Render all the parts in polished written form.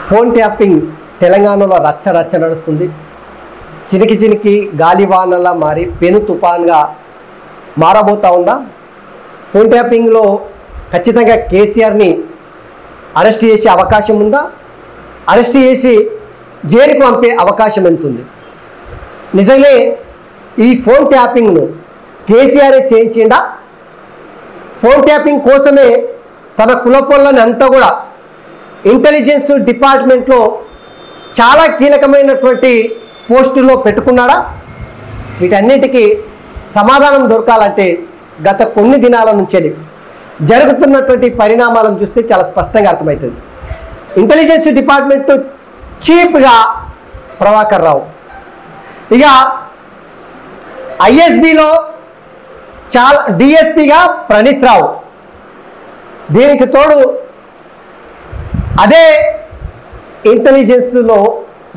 Phone tapping తెలంగాణలో రచ్చ రచ్చ నడుస్తుంది. చినికి చినికి గాలివానలా మారి పెను తుఫాన్గా మారబోతా ఉందా? ఫోన్ ట్యాపింగ్లో ఖచ్చితంగా కేసీఆర్ని అరెస్ట్ చేసే అవకాశం ఉందా? అరెస్ట్ చేసి జైలుకు పంపే అవకాశం ఎంతుంది? నిజమే ఈ ఫోన్ ట్యాపింగ్ను కేసీఆర్ చేయించిండా? ఫోన్ ట్యాపింగ్ కోసమే తన కులపొల్లని అంతా కూడా ఇంటెలిజెన్స్ డిపార్ట్మెంట్లో చాలా కీలకమైనటువంటి పోస్టుల్లో పెట్టుకున్నాడా? వీటన్నిటికీ సమాధానం దొరకాలంటే గత కొన్ని దినాల నుంచి జరుగుతున్నటువంటి పరిణామాలను చూస్తే చాలా స్పష్టంగా అర్థమవుతుంది. ఇంటెలిజెన్స్ డిపార్ట్మెంట్ చీఫ్గా ప్రభాకర్ రావు, ఇక ఐఎస్బిలో చాలా డిఎస్పిగా ప్రణీత్ రావు, దీనికి తోడు అదే ఇంటెలిజెన్స్లో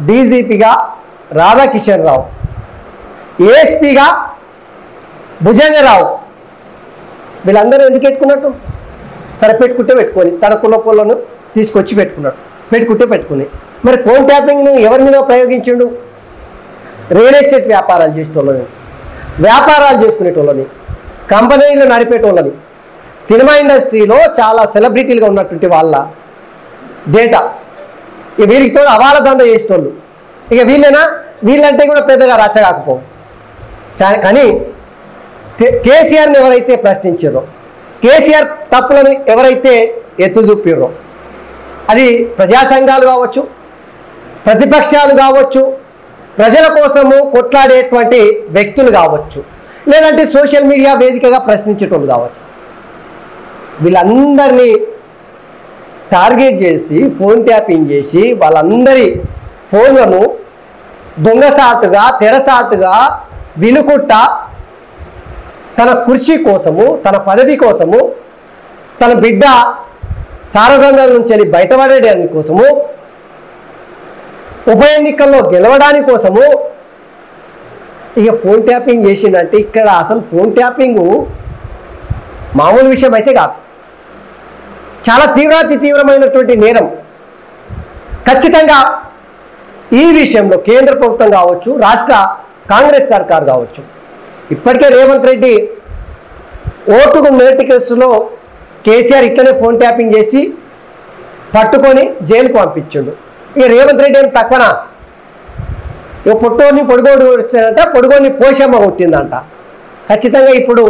డీజీపీగా రాధాకిషన్ రావు, ఏఎస్పీగా భుజంగరావు. వీళ్ళందరూ ఎందుకు పెట్టుకున్నట్టు? సరే పెట్టుకుంటే పెట్టుకొని తన కులపొలను తీసుకొచ్చి పెట్టుకుంటే పెట్టుకుని మరి ఫోన్ ట్యాపింగ్ను ఎవరి మీద ప్రయోగించిండు? రియల్ ఎస్టేట్ వ్యాపారాలు చేసేటోళ్ళని, వ్యాపారాలు చేసుకునేటోళ్ళని, కంపెనీలు నడిపేటోళ్ళని, సినిమా ఇండస్ట్రీలో చాలా సెలబ్రిటీలుగా ఉన్నటువంటి వాళ్ళ డేటా ఇక వీరికి తోడు అవాల దంద చేసేటోళ్ళు. ఇక వీళ్ళంటే కూడా పెద్దగా రచ్చగాకపోవు. కానీ కేసీఆర్ని ఎవరైతే ప్రశ్నించారో, కేసీఆర్ తప్పులను ఎవరైతే ఎత్తు చూపారో, అది ప్రజా సంఘాలు కావచ్చు, ప్రతిపక్షాలు కావచ్చు, ప్రజల కోసము కొట్లాడేటువంటి వ్యక్తులు కావచ్చు, లేదంటే సోషల్ మీడియా వేదికగా ప్రశ్నించేటోళ్ళు కావచ్చు, వీళ్ళందరినీ టార్గెట్ చేసి ఫోన్ ట్యాపింగ్ చేసి వాళ్ళందరి ఫోన్లను దొంగసాటుగా తెరసాటుగా వినుకుంట తన కుర్చీ కోసము, తన పదవి కోసము, తన బిడ్డ సారగంధాల నుంచి బయటపడేదాని కోసము, ఉప ఎన్నికల్లో గెలవడానికి కోసము ఇక ఫోన్ ట్యాపింగ్ చేసిందంటే ఇక్కడ అసలు ఫోన్ ట్యాపింగ్ మామూలు విషయం అయితే కాదు, చాలా తీవ్రమైనటువంటి నేరం. ఖచ్చితంగా ఈ విషయంలో కేంద్ర ప్రభుత్వం కావచ్చు, రాష్ట్ర కాంగ్రెస్ సర్కార్ కావచ్చు, ఇప్పటికే రేవంత్ రెడ్డి ఓటుకు నోటి కేసులో కేసీఆర్ ఇట్లనే ఫోన్ ట్యాపింగ్ చేసి పట్టుకొని జైలుకు పంపించిండు. ఇక రేవంత్ రెడ్డి ఏం తక్కువనా? ఇక పొట్టోని పొడుగోడు కొట్టిందంట, పొడుగోని పోషమ్మ కొట్టిందంట. ఖచ్చితంగా ఇప్పుడు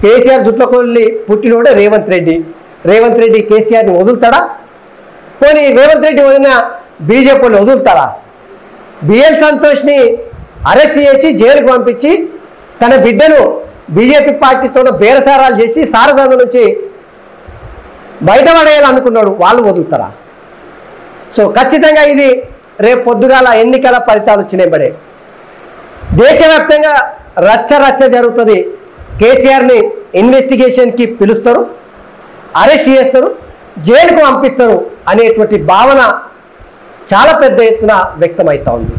కేసీఆర్ జుట్లకొల్లి పుట్టినోడే రేవంత్ రెడ్డి కేసీఆర్ని వదులుతాడా? పోనీ రేవంత్ రెడ్డి వదిలిన బీజేపీ వాళ్ళు వదులుతారా? బిఎల్ సంతోష్ని అరెస్ట్ చేసి జైలుకు పంపించి తన బిడ్డను బీజేపీ పార్టీతో బేరసారాలు చేసి సారదండ నుంచి బయటపడేయాలనుకున్నాడు, వాళ్ళు వదులుతారా? సో ఖచ్చితంగా ఇది రేపు పొద్దుగాల ఎన్నికల ఫలితాలు వచ్చినాయి పడే దేశవ్యాప్తంగా రచ్చ జరుగుతుంది. కేసీఆర్ని ఇన్వెస్టిగేషన్కి పిలుస్తారు, అరెస్ట్ చేస్తారు, జైలుకు పంపిస్తారు అనేటువంటి భావన చాలా పెద్ద ఎత్తున వ్యక్తమవుతా ఉంది.